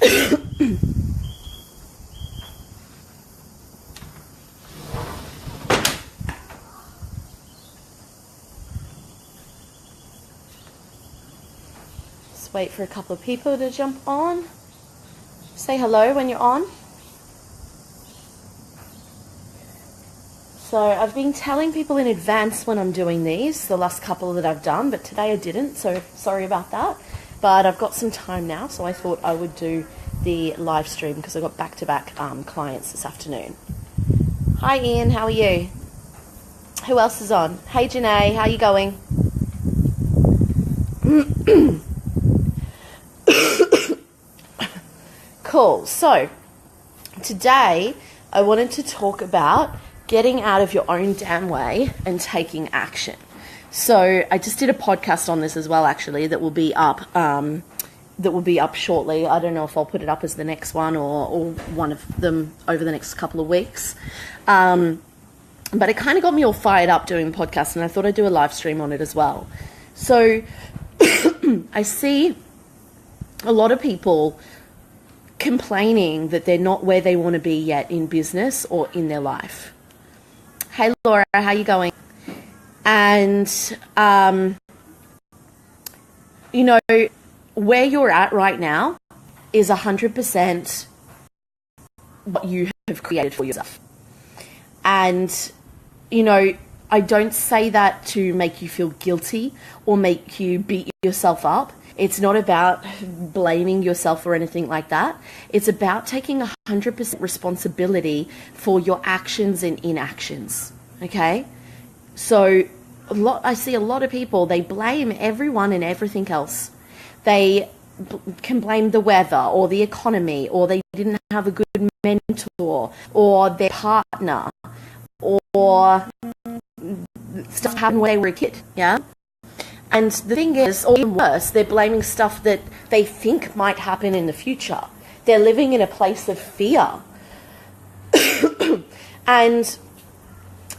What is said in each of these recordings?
Just wait for a couple of people to jump on. Say hello when you're on. So I've been telling people in advance when I'm doing these, the last couple that I've done, but today I didn't, so sorry about that. But I've got some time now, so I thought I would do the live stream because I got back-to-back clients this afternoon. Hi Ian, how are you? Who else is on? Hey Janae, how you going? Cool. So today I wanted to talk about getting out of your own damn way and taking action. So I just did a podcast on this as well, actually, that will be up shortly. I don't know if I'll put it up as the next one or one of them over the next couple of weeks. But it kind of got me all fired up doing the podcast, and I thought I'd do a live stream on it as well. So I see a lot of people complaining that they're not where they want to be yet in business or in their life. Hey Laura, how you going? And, you know, where you're at right now is 100% what you have created for yourself. And, you know, I don't say that to make you feel guilty or make you beat yourself up. It's not about blaming yourself or anything like that. It's about taking 100% responsibility for your actions and inactions, okay? So I see a lot of people, they blame everyone and everything else. They can blame the weather or the economy, or they didn't have a good mentor or their partner, or stuff happened when they were a kid, yeah? And the thing is, or even worse, they're blaming stuff that they think might happen in the future. They're living in a place of fear. And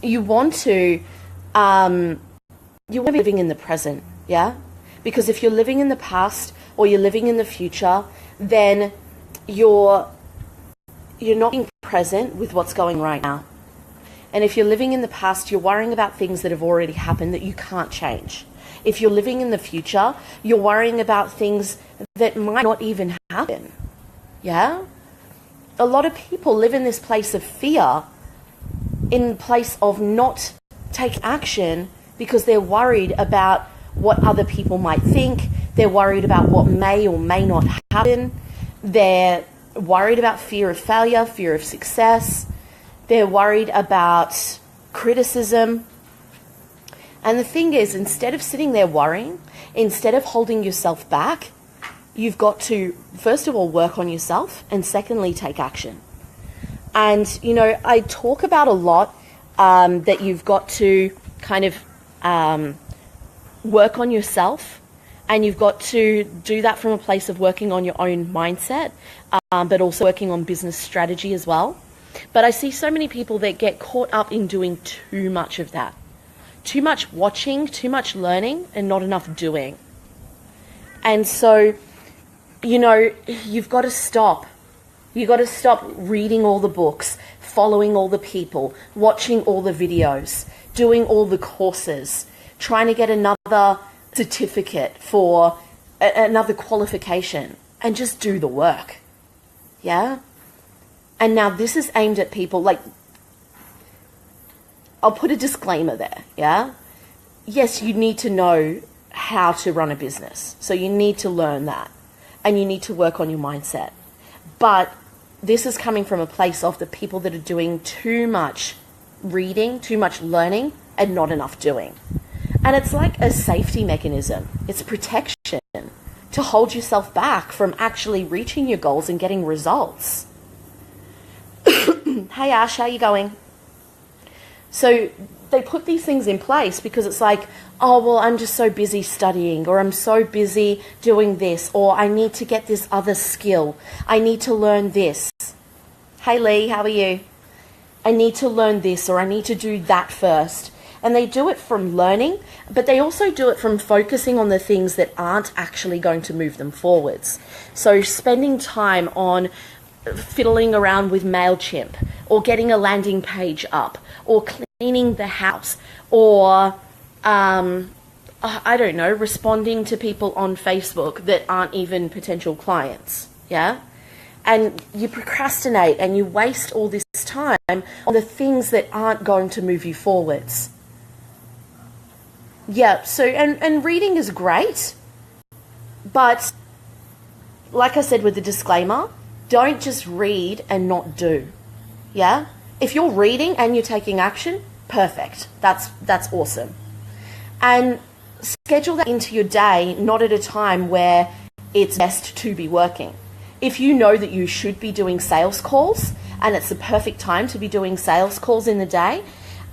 you want to be living in the present, yeah? Because if you're living in the past or you're living in the future, then you're not being present with what's going right now. And if you're living in the past, you're worrying about things that have already happened that you can't change. If you're living in the future, you're worrying about things that might not even happen. Yeah? A lot of people live in this place of fear, in place of not take action because they're worried about what other people might think. They're worried about what may or may not happen. They're worried about fear of failure, fear of success. They're worried about criticism. And the thing is, instead of sitting there worrying, instead of holding yourself back, you've got to, first of all, work on yourself, and secondly, take action. And, you know, I talk about a lot that you've got to kind of work on yourself, and you've got to do that from a place of working on your own mindset, but also working on business strategy as well. But I see so many people that get caught up in doing too much of that. Too much watching, too much learning, and not enough doing. And so, you know, you've got to stop. You've got to stop reading all the books, following all the people, watching all the videos, doing all the courses, trying to get another certificate for another qualification, and just do the work. Yeah? And now this is aimed at people, like, I'll put a disclaimer there, yeah? Yes, you need to know how to run a business. So you need to learn that. And you need to work on your mindset. But this is coming from a place of the people that are doing too much reading, too much learning, and not enough doing. And it's like a safety mechanism. It's protection to hold yourself back from actually reaching your goals and getting results. Hey Ash, how you going? So they put these things in place because it's like, oh, well, I'm just so busy studying, or I'm so busy doing this, or I need to get this other skill. I need to learn this. Hey Lee, how are you? I need to learn this, or I need to do that first. And they do it from learning, but they also do it from focusing on the things that aren't actually going to move them forwards. So spending time on fiddling around with MailChimp, or getting a landing page up, or cleaning the house, or I don't know, responding to people on Facebook that aren't even potential clients, yeah? And you procrastinate and you waste all this time on the things that aren't going to move you forwards. Yeah, so, and reading is great, but like I said with the disclaimer, don't just read and not do, yeah? If you're reading and you're taking action, perfect. That's awesome. And schedule that into your day, not at a time where it's best to be working. If you know that you should be doing sales calls and it's the perfect time to be doing sales calls in the day,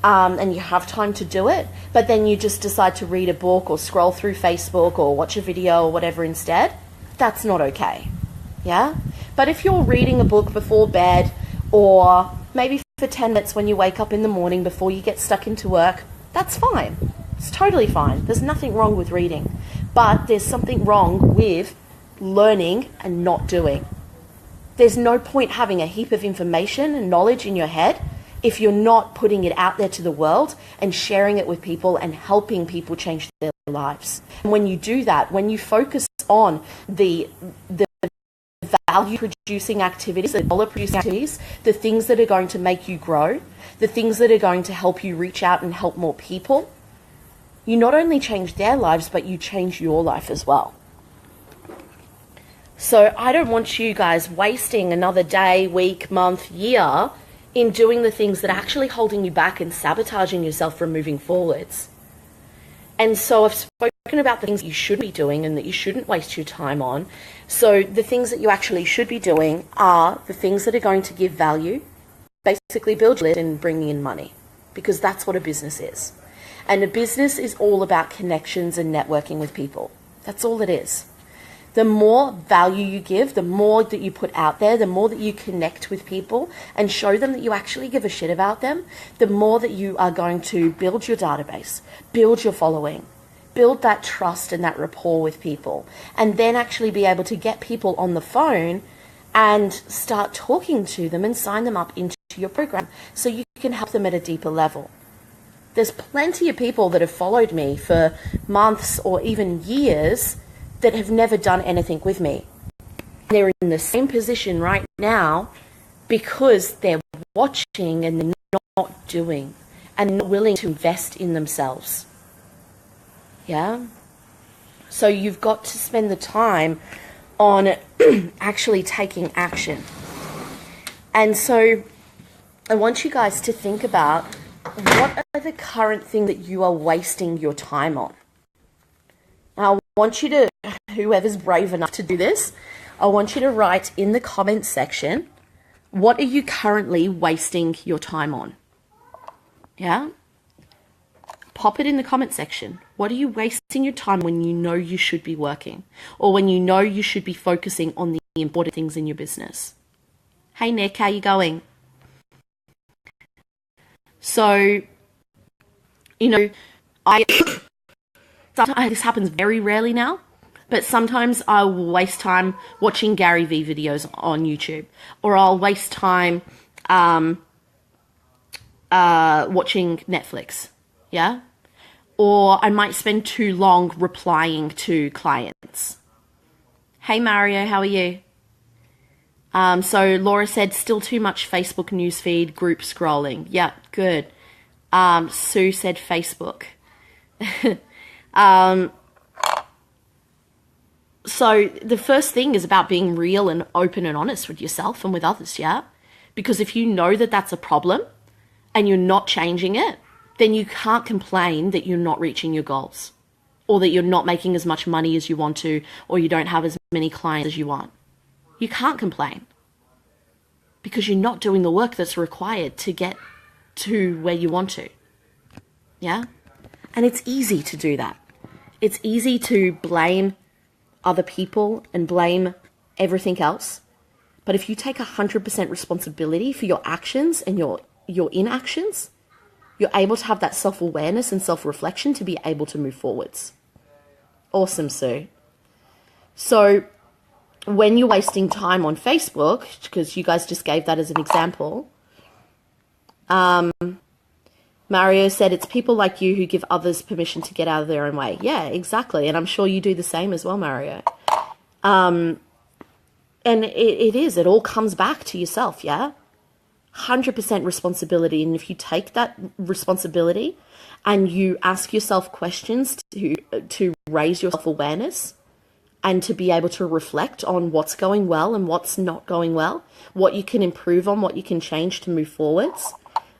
and you have time to do it, but then you just decide to read a book or scroll through Facebook or watch a video or whatever instead, that's not okay, yeah? But if you're reading a book before bed, or maybe for 10 minutes when you wake up in the morning before you get stuck into work, that's fine. It's totally fine. There's nothing wrong with reading. But there's something wrong with learning and not doing. There's no point having a heap of information and knowledge in your head if you're not putting it out there to the world and sharing it with people and helping people change their lives. And when you do that, when you focus on the value-producing activities, the dollar-producing activities, the things that are going to make you grow, the things that are going to help you reach out and help more people, you not only change their lives, but you change your life as well. So I don't want you guys wasting another day, week, month, year in doing the things that are actually holding you back and sabotaging yourself from moving forwards. And so I've spoken about the things that you should be doing and that you shouldn't waste your time on. So the things that you actually should be doing are the things that are going to give value, basically build your list and bringing in money, because that's what a business is. And a business is all about connections and networking with people. That's all it is. The more value you give, the more that you put out there, the more that you connect with people and show them that you actually give a shit about them, the more that you are going to build your database, build your following, build that trust and that rapport with people, and then actually be able to get people on the phone and start talking to them and sign them up into your program so you can help them at a deeper level. There's plenty of people that have followed me for months or even years that have never done anything with me. They're in the same position right now because they're watching and they're not doing and not willing to invest in themselves. Yeah? So you've got to spend the time on actually taking action. And so I want you guys to think about, what are the current things that you are wasting your time on? Now, I want you to, whoever's brave enough to do this, I want you to write in the comment section, what are you currently wasting your time on? Yeah? Pop it in the comment section. What are you wasting your time when you know you should be working? Or when you know you should be focusing on the important things in your business? Hey Nick, how you going? So, you know, this happens very rarely now, but sometimes I'll waste time watching Gary Vee videos on YouTube, or I'll waste time watching Netflix, yeah? Or I might spend too long replying to clients. Hey Mario, how are you? So Laura said, still too much Facebook newsfeed, group scrolling. Yeah, good. Sue said Facebook. So the first thing is about being real and open and honest with yourself and with others, yeah? Because if you know that that's a problem and you're not changing it, then you can't complain that you're not reaching your goals, or that you're not making as much money as you want to, or you don't have as many clients as you want. You can't complain because you're not doing the work that's required to get to where you want to. Yeah? And it's easy to do that. It's easy to blame other people and blame everything else. But if you take 100% responsibility for your actions and your inactions, You're able to have that self-awareness and self-reflection to be able to move forwards. Awesome, Sue. So when you're wasting time on Facebook, because you guys just gave that as an example, Mario said it's people like you who give others permission to get out of their own way. Yeah, exactly. And I'm sure you do the same as well, Mario. And it all comes back to yourself, yeah? 100% responsibility. And if you take that responsibility and you ask yourself questions to raise your self-awareness and to be able to reflect on what's going well and what's not going well, what you can improve on, what you can change to move forwards,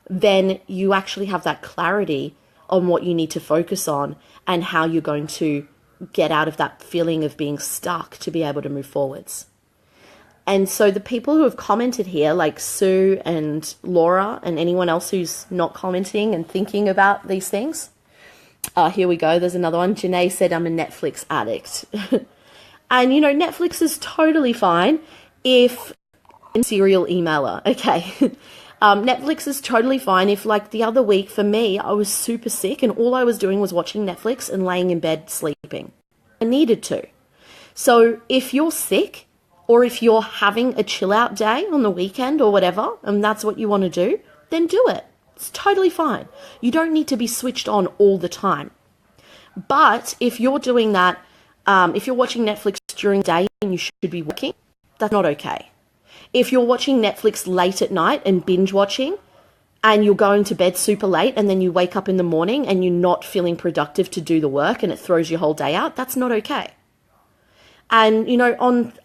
then you actually have that clarity on what you need to focus on and how you're going to get out of that feeling of being stuck to be able to move forwards. And so the people who have commented here, like Sue and Laura and anyone else who's not commenting and thinking about these things, here we go. There's another one. Janae said, I'm a Netflix addict. And, Netflix is totally fine if a serial emailer, okay? Netflix is totally fine if, like the other week for me, I was super sick and all I was doing was watching Netflix and laying in bed sleeping. I needed to. So if you're sick or if you're having a chill out day on the weekend or whatever, and that's what you want to do, then do it. It's totally fine. You don't need to be switched on all the time. But if you're doing that, if you're watching Netflix during the day and you should be working, that's not okay. If you're watching Netflix late at night and binge watching and you're going to bed super late and then you wake up in the morning and you're not feeling productive to do the work and it throws your whole day out, that's not okay. And,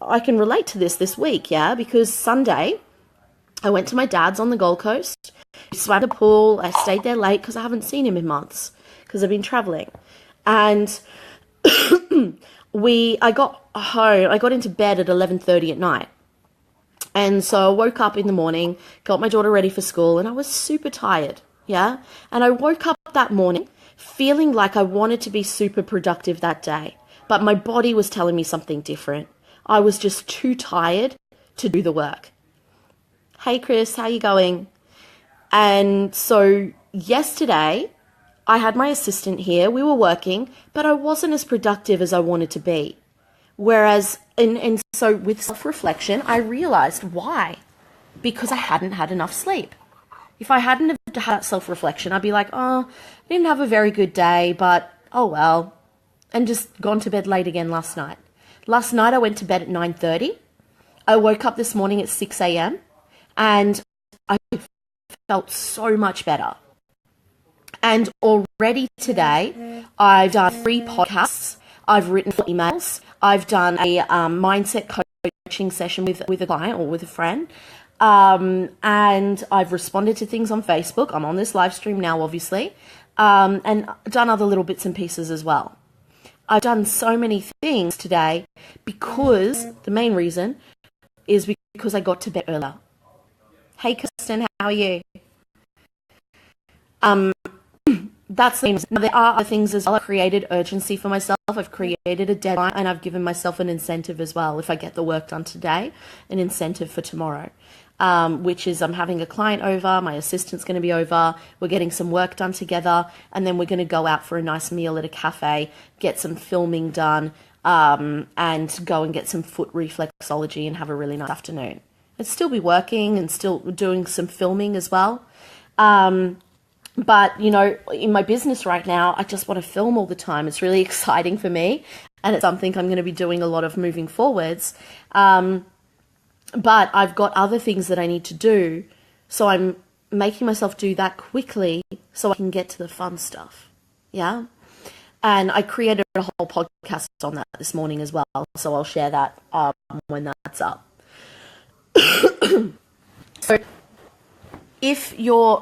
I can relate to this week, yeah, because Sunday I went to my dad's on the Gold Coast, swam the pool, I stayed there late because I haven't seen him in months because I've been traveling. And I got home, I got into bed at 11:30 at night. And so I woke up in the morning, got my daughter ready for school, and I was super tired, yeah? And I woke up that morning feeling like I wanted to be super productive that day, but my body was telling me something different. I was just too tired to do the work. Hey, Chris, how you going? And so yesterday, I had my assistant here, we were working, but I wasn't as productive as I wanted to be. Whereas, and so with self-reflection, I realized why. Because I hadn't had enough sleep. If I hadn't have had that self-reflection, I'd be like, I didn't have a very good day, but oh well. And just gone to bed late again last night. Last night I went to bed at 9:30. I woke up this morning at 6 a.m. and I felt so much better. And already today, I've done 3 podcasts. I've written 4 emails. I've done a mindset coaching session with a client or with a friend. And I've responded to things on Facebook. I'm on this live stream now, obviously. And done other little bits and pieces as well. I've done so many things today because the main reason is because I got to bed earlier. Hey, Kirsten, how are you? That's the thing. Now, there are other things as well. I've created urgency for myself. I've created a deadline and I've given myself an incentive as well. If I get the work done today, an incentive for tomorrow, which is I'm having a client over, my assistant's going to be over, we're getting some work done together, and then we're going to go out for a nice meal at a cafe, get some filming done, and go and get some foot reflexology and have a really nice afternoon. I'd still be working and still doing some filming as well. But, in my business right now, I just want to film all the time. It's really exciting for me, and it's something I'm going to be doing a lot of moving forwards. But I've got other things that I need to do, so I'm making myself do that quickly so I can get to the fun stuff. Yeah? And I created a whole podcast on that this morning as well, so I'll share that when that's up.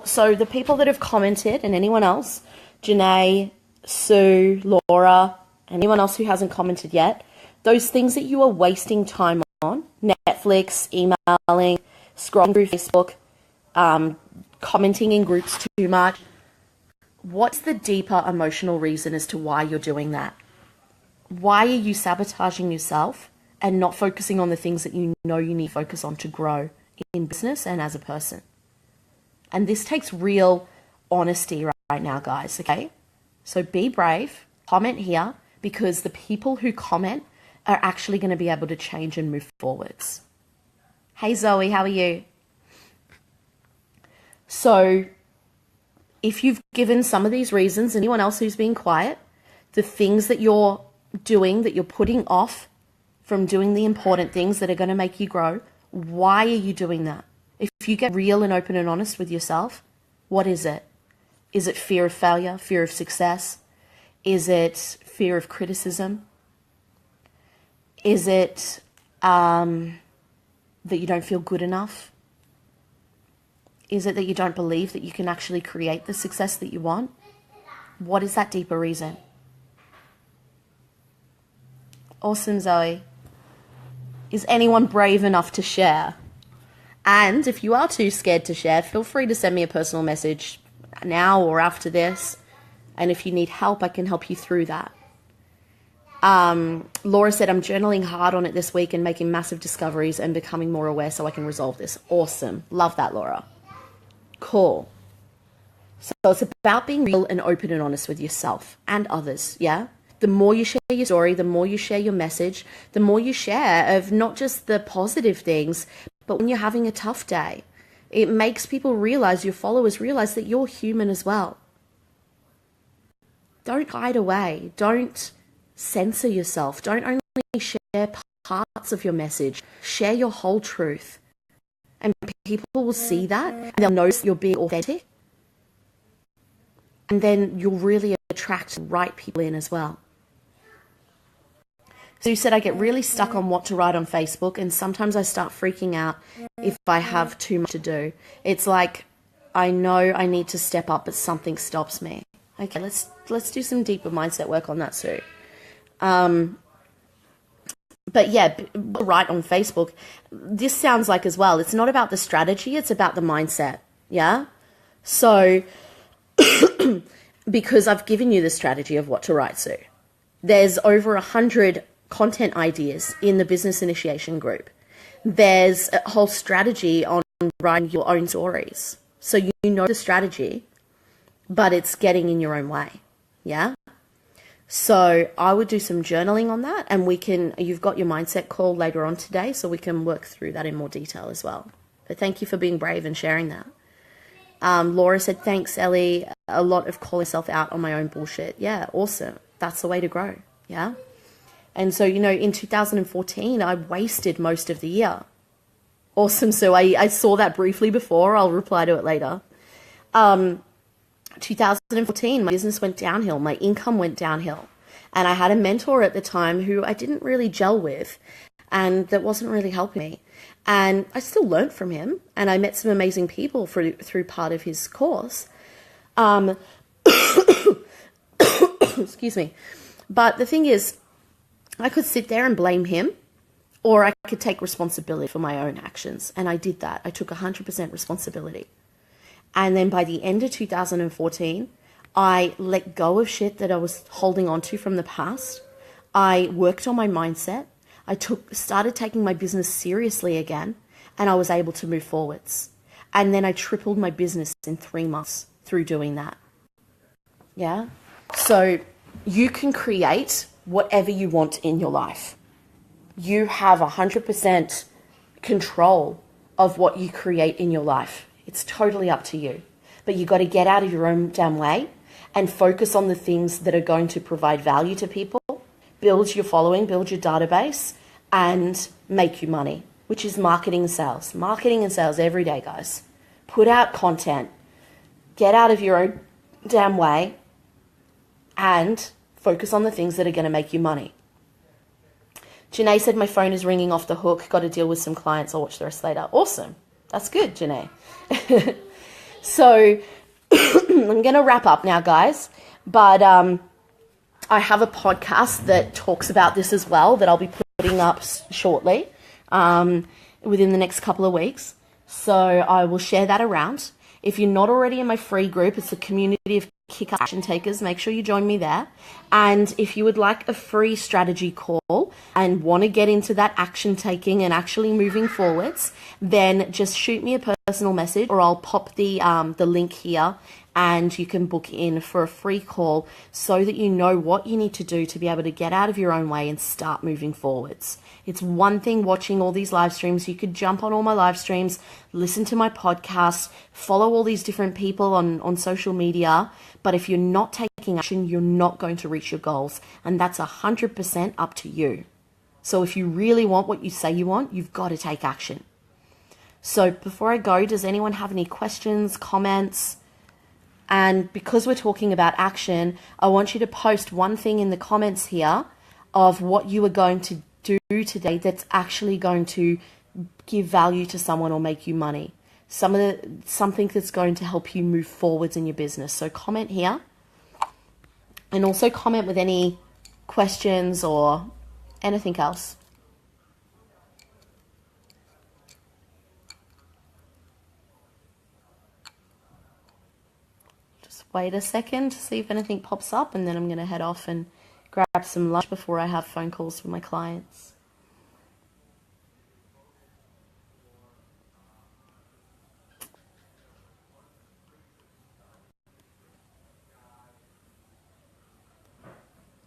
So the people that have commented and anyone else, Janae, Sue, Laura, anyone else who hasn't commented yet, those things that you are wasting time on, Netflix, emailing, scrolling through Facebook, commenting in groups too much, what's the deeper emotional reason as to why you're doing that? Why are you sabotaging yourself and not focusing on the things that you know you need to focus on to grow in business and as a person? And this takes real honesty right now, guys, okay? So be brave, comment here, because the people who comment are actually going to be able to change and move forwards. Hey Zoe, how are you? So if you've given some of these reasons, anyone else who's being quiet, the things that you're doing, that you're putting off from doing the important things that are going to make you grow, why are you doing that? If you get real and open and honest with yourself, what is it? Is it fear of failure, fear of success? Is it fear of criticism? Is it that you don't feel good enough? Is it that you don't believe that you can actually create the success that you want? What is that deeper reason? Awesome, Zoe. Is anyone brave enough to share? And if you are too scared to share, feel free to send me a personal message now or after this. And if you need help, I can help you through that. Laura said, I'm journaling hard on it this week and making massive discoveries and becoming more aware so I can resolve this. Awesome. Love that, Laura. Cool. So it's about being real and open and honest with yourself and others, yeah? The more you share your story, the more you share your message, the more you share of not just the positive things, but when you're having a tough day. It makes people realize, your followers realize that you're human as well. Don't hide away. Don't censor yourself. Don't only share parts of your message. Share your whole truth. And people will see that and they'll notice you're being authentic. And then you'll really attract the right people in as well. So you said, I get really stuck on what to write on Facebook, and sometimes I start freaking out if I have too much to do. It's like, I know I need to step up, but something stops me. Okay, let's do some deeper mindset work on that, Sue. But yeah, write on Facebook. This sounds like as well, it's not about the strategy, it's about the mindset, yeah? So, because I've given you the strategy of what to write, Sue. There's over 100 content ideas in the business initiation group. There's a whole strategy on writing your own stories. So you know the strategy, but it's getting in your own way. Yeah. So I would do some journaling on that, and you've got your mindset call later on today, so we can work through that in more detail as well. But thank you for being brave and sharing that. Laura said, thanks, Ellie. A lot of calling myself out on my own bullshit. Yeah. Awesome. That's the way to grow. Yeah. And so, in 2014, I wasted most of the year. Awesome. So I saw that briefly before. I'll reply to it later. 2014, my business went downhill. My income went downhill. And I had a mentor at the time who I didn't really gel with, and that wasn't really helping me. And I still learned from him, and I met some amazing people through part of his course. Excuse me. But the thing is, I could sit there and blame him, or I could take responsibility for my own actions. And I did that. I took 100% responsibility. And then by the end of 2014, I let go of shit that I was holding on to from the past. I worked on my mindset. I started taking my business seriously again, and I was able to move forwards. And then I tripled my business in 3 months through doing that. Yeah? So you can create whatever you want in your life. You have 100% control of what you create in your life. It's totally up to you. But you got to get out of your own damn way and focus on the things that are going to provide value to people, build your following, build your database, and make you money, which is marketing and sales. Marketing and sales every day, guys. Put out content. Get out of your own damn way and focus on the things that are going to make you money. Janae said, my phone is ringing off the hook. Got to deal with some clients. I'll watch the rest later. Awesome. That's good, Janae. So I'm going to wrap up now, guys. But I have a podcast that talks about this as well that I'll be putting up shortly within the next couple of weeks. So I will share that around. If you're not already in my free group, it's a community of kick action takers. Make sure you join me there. And if you would like a free strategy call and want to get into that action taking and actually moving forwards, then just shoot me a personal message, or I'll pop the link here and you can book in for a free call so that you know what you need to do to be able to get out of your own way and start moving forwards. It's one thing watching all these live streams. You could jump on all my live streams, listen to my podcast, follow all these different people on social media, but if you're not taking action, you're not going to reach your goals, and that's 100% up to you. So if you really want what you say you want, you've got to take action. So before I go, does anyone have any questions, comments? And because we're talking about action, I want you to post one thing in the comments here of what you are going to do today that's actually going to give value to someone or make you money. Something that's going to help you move forwards in your business. So comment here, and also comment with any questions or anything else. Just wait a second to see if anything pops up, and then I'm going to head off and grab some lunch before I have phone calls with my clients.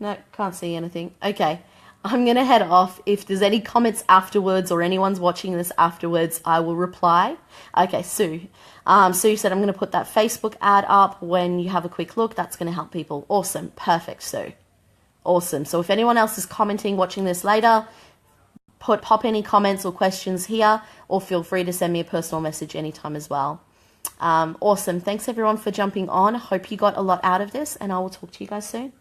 No, can't see anything. Okay, I'm going to head off. If there's any comments afterwards or anyone's watching this afterwards, I will reply. Okay, Sue. Sue said, I'm going to put that Facebook ad up when you have a quick look. That's going to help people. Awesome. Perfect, Sue. Awesome. So if anyone else is commenting, watching this later, pop any comments or questions here, or feel free to send me a personal message anytime as well. Awesome. Thanks everyone for jumping on. Hope you got a lot out of this, and I will talk to you guys soon.